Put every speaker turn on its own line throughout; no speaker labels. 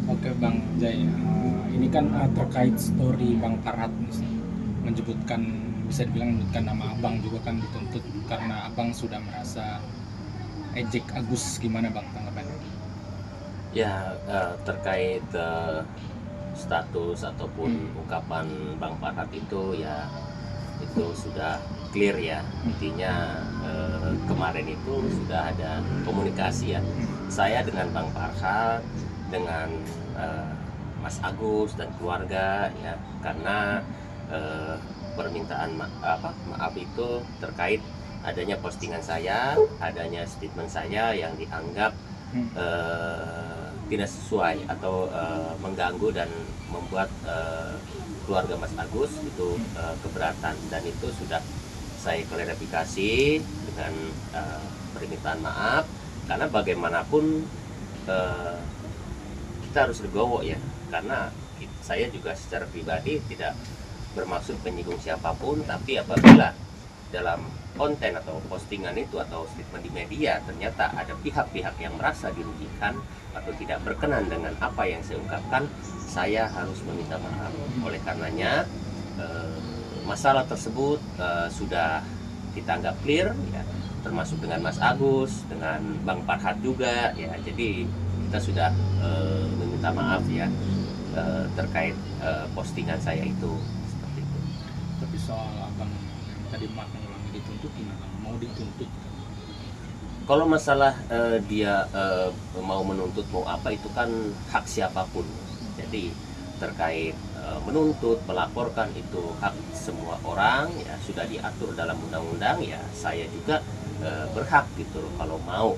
Oke Bang Jai, ini kan terkait story Bang Farhat menyebutkan, bisa dibilang menyebutkan nama Abang juga kan dituntut karena Abang sudah merasa ejek Agus, gimana Bang tanggapannya?
Ya, terkait status ataupun ungkapan Bang Farhat itu ya itu sudah clear ya. Intinya kemarin itu sudah ada komunikasi ya. Saya dengan Bang Farhat, dengan eh, Mas Agus dan keluarga ya, karena eh, permintaan maaf itu terkait adanya postingan saya, adanya statement saya yang dianggap tidak sesuai atau mengganggu dan membuat keluarga Mas Agus itu keberatan, dan itu sudah saya klarifikasi dengan permintaan maaf, karena bagaimanapun uh, kita harus legowo ya, karena saya juga secara pribadi tidak bermaksud menyinggung siapapun, tapi apabila dalam konten atau postingan itu atau statement di media ternyata ada pihak-pihak yang merasa dirugikan atau tidak berkenan dengan apa yang saya ungkapkan, saya harus meminta maaf. Oleh karenanya masalah tersebut sudah kita anggap clear ya, termasuk dengan Mas Agus, dengan Bang Farhat juga ya. Jadi kita sudah meminta maaf ya terkait postingan saya itu, seperti itu.
Tapi soal Abang yang tadi mengulangi dituntut, gimana? Mau dituntut?
Kalau masalah dia mau menuntut mau apa, itu kan hak siapapun. Jadi terkait menuntut, melaporkan, itu hak semua orang ya, sudah diatur dalam undang-undang ya. Saya juga berhak gitu loh, kalau mau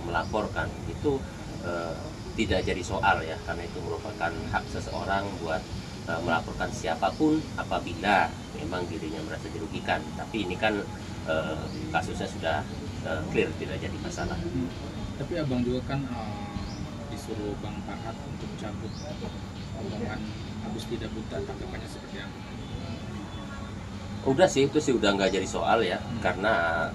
melaporkan itu eh, tidak jadi soal ya, karena itu merupakan hak seseorang buat melaporkan siapapun apabila memang dirinya merasa dirugikan. Tapi ini kan kasusnya sudah clear, tidak jadi masalah.
Tapi Abang juga kan disuruh Bang Farhat untuk cabut omongan Agus tidak buta, tanggapannya seperti apa?
Udah sih, itu sih udah nggak jadi soal ya, karena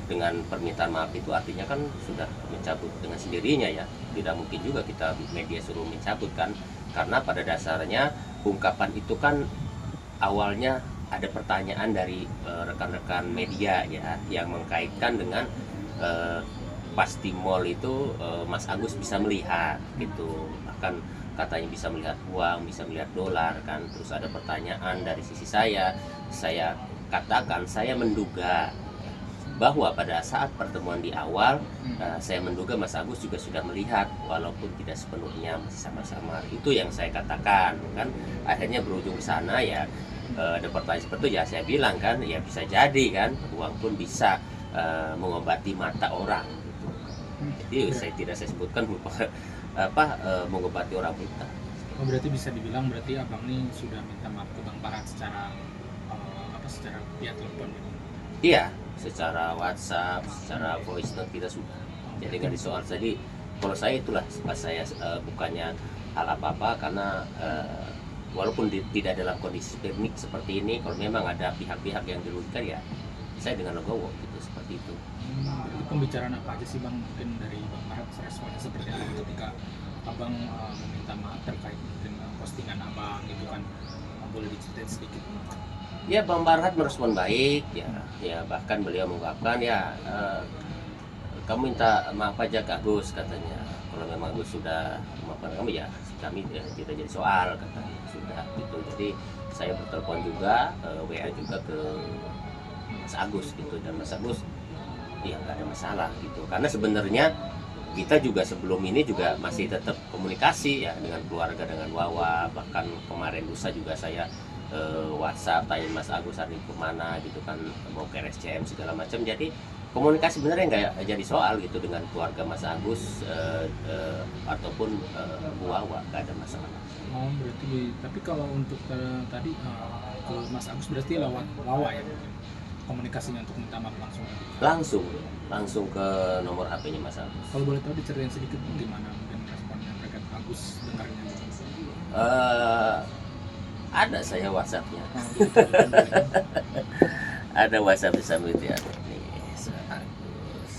dengan permintaan maaf itu artinya kan sudah mencabut dengan sendirinya ya. Tidak mungkin juga kita media suruh mencabut kan, karena pada dasarnya ungkapan itu kan awalnya ada pertanyaan dari rekan-rekan media ya, yang mengkaitkan dengan eh, pas di mall itu Mas Agus bisa melihat gitu, bahkan katanya bisa melihat uang, bisa melihat dolar kan. Terus ada pertanyaan dari sisi saya katakan saya menduga bahwa pada saat pertemuan di awal saya menduga Mas Agus juga sudah melihat, walaupun tidak sepenuhnya masih sama-sama. Itu yang saya katakan kan. Akhirnya berujung ke sana ya, ada pertanyaan seperti itu ya, saya bilang kan ya bisa jadi kan uang pun bisa mengobati mata orang gitu. Jadi saya sebutkan mengobati orang buta.
Oh, berarti bisa dibilang berarti Abang ini sudah minta maaf ke Bang Farhat secara secara via telepon gitu.
Iya, secara WhatsApp, secara voice note kita sudah. Jadi nggak disoal. Jadi kalau saya itulah saya bukannya hal apa-apa, karena walaupun tidak dalam kondisi teknik seperti ini, kalau memang ada pihak-pihak yang dirugikan ya saya dengan legowo gitu, seperti itu.
Berarti pembicaraan apa aja sih Bang, mungkin dari Bang Farhat responnya seperti apa ketika Abang meminta maaf terkait mungkin postingan Abang itu kan, boleh diceritain sedikit?
Ya, Bang Farhat merespon baik ya, ya bahkan beliau mengungkapkan ya kamu minta maaf aja ke Agus katanya. Kalau memang Agus sudah memaafkan kamu ya kami tidak jadi soal katanya, sudah gitu. Jadi saya bertelepon juga, WA juga ke Mas Agus gitu, dan Mas Agus ya nggak ada masalah gitu, karena sebenarnya kita juga sebelum ini juga masih tetap komunikasi ya dengan keluarga, dengan Wawa. Bahkan kemarin lusa juga saya WhatsApp tanya Mas Agus hari kemana gitu kan, mau ke RSCM segala macam. Jadi komunikasi sebenarnya nggak jadi soal gitu dengan keluarga Mas Agus ataupun Wawa, nggak ada masalah.
Oh, berarti tapi kalau untuk tadi ke Mas Agus berarti lewat Wawa ya mungkin komunikasinya untuk minta maaf langsung.
langsung Langsung ke nomor HP-nya Mas Agus.
Kalau boleh tahu diceritain sedikit gimana mungkin responnya mereka Agus dengarnya?
eh ada saya WhatsApp-nya.
Oh, gitu.
Ada WhatsApp sama itu ya. Nih, Mas Agus.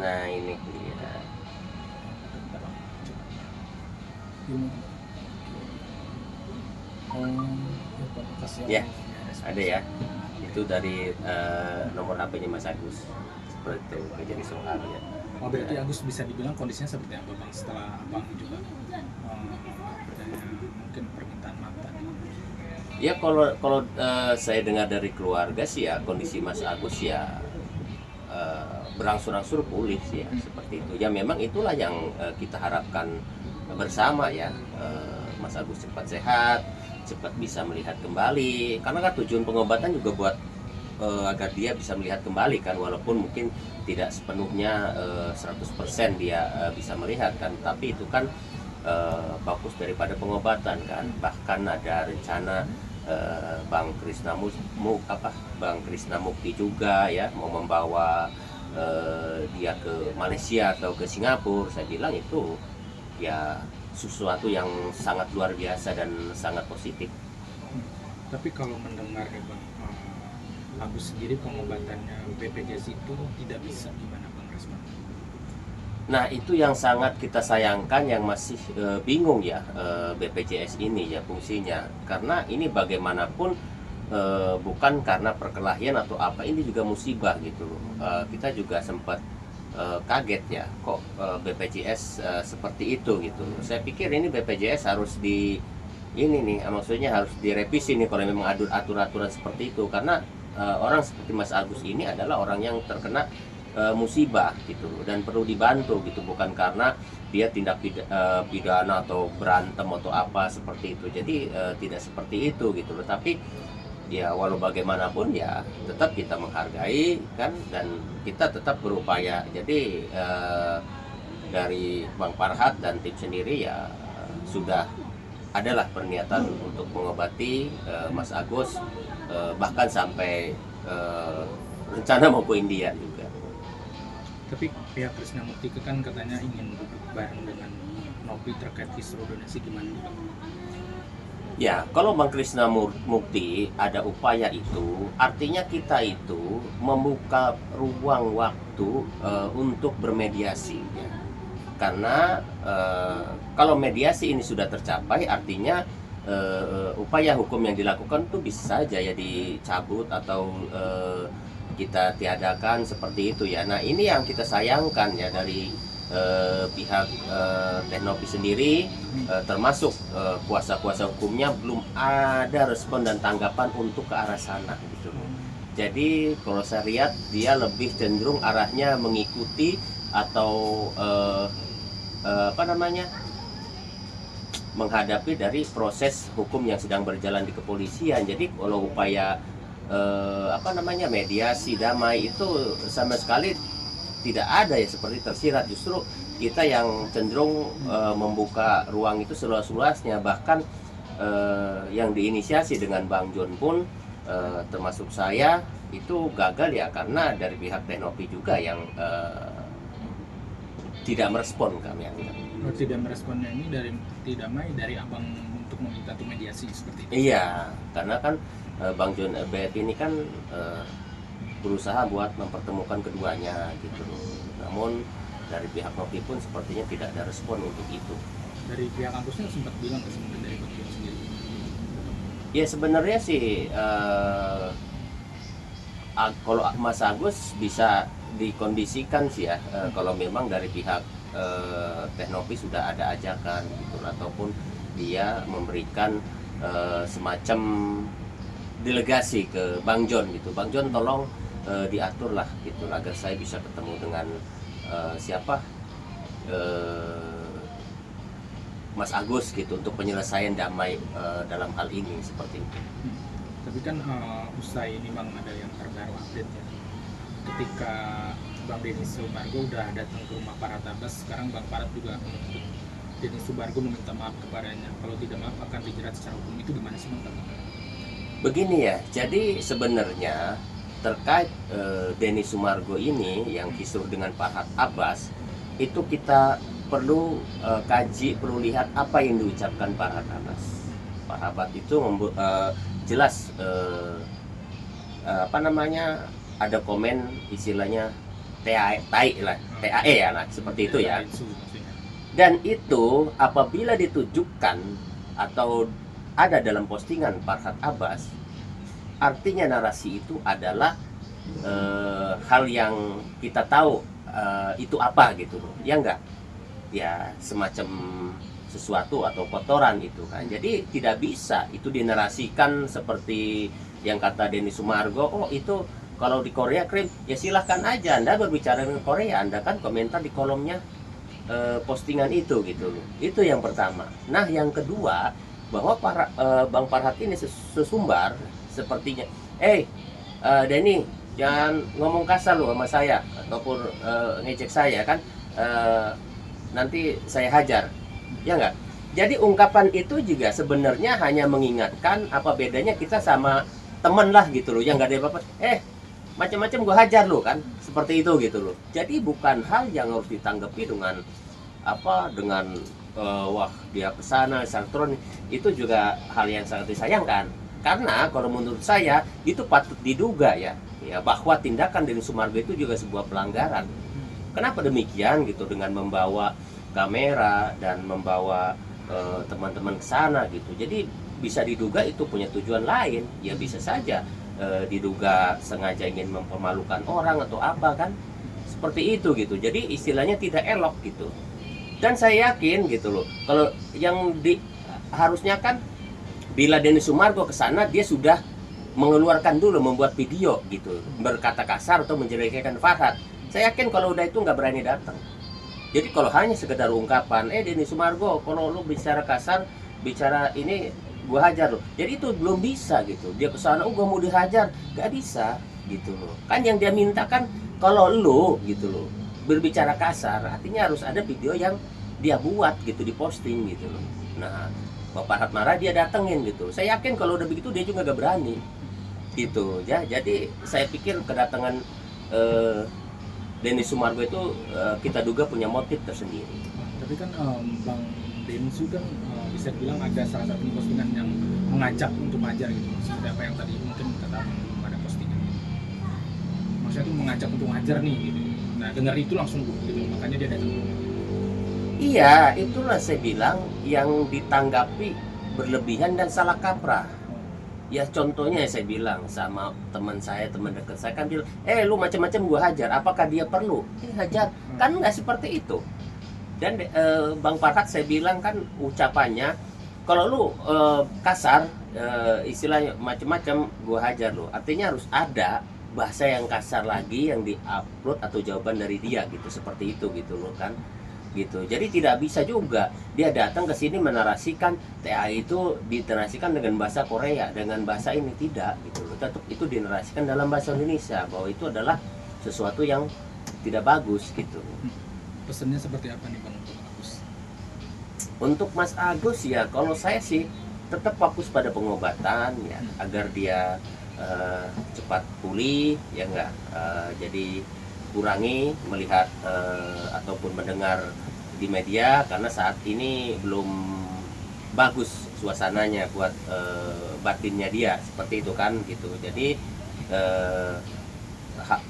Nah ini dia.
Ini.
Ya, ada ya. Itu dari nomor HP-nya Mas Agus. Seperti itu jadi soal ya.
Oh, berarti Agus bisa dibilang kondisinya seperti apa bang setelah abang juga adanya mungkin permintaan maaf tadi?
Ya kalau saya dengar dari keluarga sih ya kondisi Mas Agus ya berangsur-angsur pulih sih ya seperti itu. Ya memang itulah yang kita harapkan bersama ya. Mas Agus cepat sehat, cepat bisa melihat kembali. Karena kan tujuan pengobatan juga buat agar dia bisa melihat kembali kan, walaupun mungkin tidak sepenuhnya 100% dia bisa melihat kan, tapi itu kan fokus daripada pengobatan kan. Bahkan ada rencana Bang Krisna Mukti juga ya mau membawa dia ke Malaysia atau ke Singapura. Saya bilang itu ya sesuatu yang sangat luar biasa dan sangat positif.
Tapi kalau mendengar ya bang, Agus sendiri pengobatannya BPJS itu tidak bisa, gimana bang respon?
Nah itu yang sangat kita sayangkan, yang masih bingung ya BPJS ini ya fungsinya, karena ini bagaimanapun bukan karena perkelahian atau apa, ini juga musibah gitu. Kita juga sempat kaget ya kok BPJS seperti itu gitu. Saya pikir ini BPJS harus ini nih maksudnya harus direvisi nih kalau memang ada aturan-aturan seperti itu, karena orang seperti Mas Agus ini adalah orang yang terkena musibah gitu dan perlu dibantu gitu, bukan karena dia tindak pidana atau berantem atau apa seperti itu. Jadi tidak seperti itu gitu loh. Tapi ya walau bagaimanapun ya tetap kita menghargai kan, dan kita tetap berupaya. Jadi dari Bang Farhat dan tim sendiri ya sudah adalah perniatan untuk mengobati Mas Agus, bahkan sampai rencana mau ke India juga.
Tapi pihak Krisna Mukti kan katanya ingin duduk bareng dengan Nopi terkait kisru donasi, gimana bang?
Ya, kalau Bang Krisna Mukti ada upaya itu, artinya kita itu membuka ruang waktu untuk bermediasi ya. Karena kalau mediasi ini sudah tercapai, artinya upaya hukum yang dilakukan itu bisa saja ya dicabut atau kita tiadakan seperti itu ya. Nah ini yang kita sayangkan ya dari pihak Teknopi sendiri, termasuk kuasa-kuasa hukumnya belum ada respon dan tanggapan untuk ke arah sana gitu. Jadi kalau saya lihat dia lebih cenderung arahnya mengikuti atau menghadapi dari proses hukum yang sedang berjalan di kepolisian. Jadi kalau upaya mediasi damai itu sama sekali tidak ada ya, seperti tersirat. Justru kita yang cenderung membuka ruang itu seluas-luasnya. Bahkan yang diinisiasi dengan Bang John pun termasuk saya itu gagal ya, karena dari pihak Teknopi juga yang tidak merespon kami anggap.
Tidak meresponnya ini dari abang untuk meminta mediasi seperti itu?
Iya, karena kan Bang John BF ini kan berusaha buat mempertemukan keduanya gitu. Namun dari pihak Nopi pun sepertinya tidak ada respon untuk itu.
Dari pihak Agusnya sempat bilang sebenarnya dari Bang John sendiri?
Ya sebenarnya sih kalau Mas Agus bisa dikondisikan sih ya, kalau memang dari pihak Teknopi sudah ada ajakan gitu, ataupun dia memberikan semacam delegasi ke Bang John gitu. Bang John tolong diaturlah gitu agar saya bisa ketemu dengan Mas Agus gitu untuk penyelesaian damai dalam hal ini seperti itu.
Tapi kan usai ini bang, ada yang terbaru update ya, ketika Bang Denny Sumargo udah datang ke rumah Farhat Abbas, sekarang Bang Farhat juga menuntut Denny Sumargo meminta maaf kepadanya, kalau tidak maaf akan dijerat secara hukum. Itu gimana sih bang?
Begini ya, jadi sebenarnya terkait Denny Sumargo ini yang kisruh dengan Farhat Abbas, itu kita perlu kaji, perlu lihat apa yang diucapkan Farhat Abbas. Farhat Abbas itu jelas ada komen istilahnya TAE lah, TAE ya lah, seperti itu ya.
Taitsu maksudnya.
Dan itu apabila ditujukan atau ada dalam postingan Farhad Abbas, artinya narasi itu adalah hal yang kita tahu itu apa gitu loh, ya enggak? Ya semacam sesuatu atau kotoran itu kan. Jadi tidak bisa itu dinarasikan seperti yang kata Denny Sumargo, oh itu kalau di Korea krim, ya silahkan aja Anda berbicara dengan Korea, Anda kan komentar di kolomnya postingan itu gitu loh. Itu yang pertama. Nah yang kedua, bahwa Bang Farhad ini sesumbar sepertinya, Denny jangan ngomong kasar loh sama saya ataupun ngejek saya kan, nanti saya hajar, ya enggak? Jadi ungkapan itu juga sebenarnya hanya mengingatkan apa bedanya kita sama temen lah gitu loh, yang nggak ada apa-apa, macam-macam gua hajar lo kan, seperti itu gitu loh. Jadi bukan hal yang harus ditanggapi dengan dengan wah dia kesana sartron, itu juga hal yang sangat disayangkan. Karena kalau menurut saya itu patut diduga ya bahwa tindakan dari Sumargo itu juga sebuah pelanggaran. Kenapa demikian gitu, dengan membawa kamera dan membawa teman-teman ke sana gitu. Jadi bisa diduga itu punya tujuan lain, ya bisa saja diduga sengaja ingin mempermalukan orang atau apa kan, seperti itu gitu. Jadi istilahnya tidak elok gitu. Dan saya yakin gitu loh, kalau yang harusnya kan bila Denny Sumargo ke sana dia sudah mengeluarkan dulu, membuat video gitu, berkata kasar atau menjelekkan Farhad. Saya yakin kalau udah itu nggak berani datang. Jadi kalau hanya sekedar ungkapan, Denny Sumargo kalau lu bicara kasar, bicara ini gua hajar loh. Jadi itu belum bisa gitu. Dia kesana, gua mau dihajar, gak bisa gitu loh. Kan yang dia minta kan kalau lu gitu loh berbicara kasar, artinya harus ada video yang dia buat gitu, diposting gitu loh. Nah, Bapak Farhad marah, dia datengin gitu. Saya yakin kalau udah begitu dia juga gak berani gitu ya. Jadi saya pikir kedatangan Denny Sumargo itu kita duga punya motif tersendiri.
Tapi kan Bang Densu kan bisa dibilang ada salah satu postingan yang mengajak untuk ngajar gitu, seperti apa yang tadi mungkin kata Abang belum ada postingan. Maksudnya itu mengajak untuk ngajar nih gitu. Nah dengar itu langsung gitu, makanya dia datang.
Iya, itulah saya bilang yang ditanggapi berlebihan dan salah kaprah. Ya contohnya saya bilang sama teman saya, teman dekat saya kan bilang, lu macam-macam gua hajar, apakah dia perlu? Hajar, kan nggak seperti itu. Dan Bang Farhad saya bilang kan ucapannya, kalau lu kasar, istilahnya macam-macam gua hajar lu. Artinya harus ada bahasa yang kasar lagi yang diupload atau jawaban dari dia gitu, seperti itu gitu loh kan. Gitu. Jadi tidak bisa juga dia datang ke sini menarasikan TA itu dinarasikan dengan bahasa Korea, dengan bahasa ini tidak gitu loh. Tetap itu dinarasikan dalam bahasa Indonesia, bahwa itu adalah sesuatu yang tidak bagus gitu.
Pesannya seperti apa nih Bang untuk Agus?
Untuk Mas Agus ya, kalau saya sih tetap fokus pada pengobatan ya, agar dia cepat pulih ya enggak. Jadi kurangi melihat ataupun mendengar di media, karena saat ini belum bagus suasananya buat batinnya dia, seperti itu kan gitu. Jadi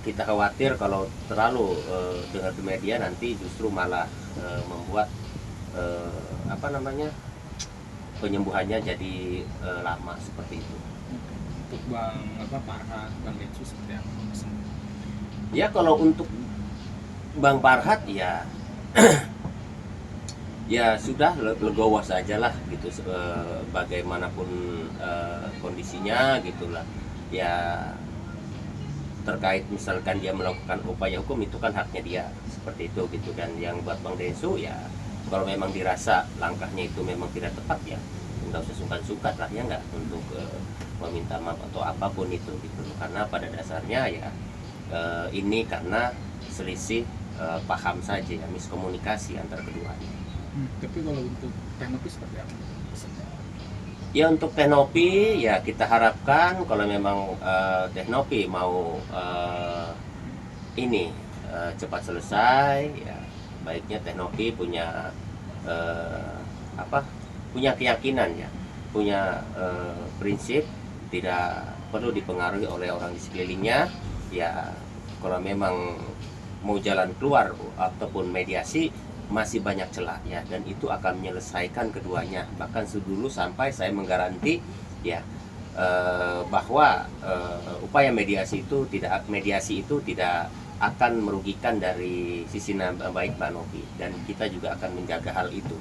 kita khawatir kalau terlalu dengar di media nanti justru malah membuat penyembuhannya jadi lama, seperti itu.
Untuk Bang Farhad, Bang Densu seperti apa pesannya?
Ya kalau untuk Bang Farhad ya ya sudah legowo saja lah gitu, bagaimanapun kondisinya gitulah ya. Terkait misalkan dia melakukan upaya hukum, itu kan haknya dia, seperti itu gitu. Dan yang buat Bang Densu ya, kalau memang dirasa langkahnya itu memang tidak tepat ya nggak usah sungkan-sungkan lah ya nggak, untuk meminta maaf atau apapun itu gitu. Karena pada dasarnya ya ini karena selisih paham saja ya, miskomunikasi antara keduanya.
Tapi kalau untuk teknopi seperti apa pesannya?
Ya untuk teknopi ya kita harapkan kalau memang teknopi mau ini cepat selesai ya, baiknya teknopi punya punya keyakinan ya, punya prinsip, tidak perlu dipengaruhi oleh orang di sekelilingnya ya. Kalau memang mau jalan keluar ataupun mediasi masih banyak celah ya, dan itu akan menyelesaikan keduanya. Bahkan dulu sampai saya menggaranti ya bahwa upaya mediasi itu tidak akan merugikan dari sisi baik Mbak Novi, dan kita juga akan menjaga hal itu.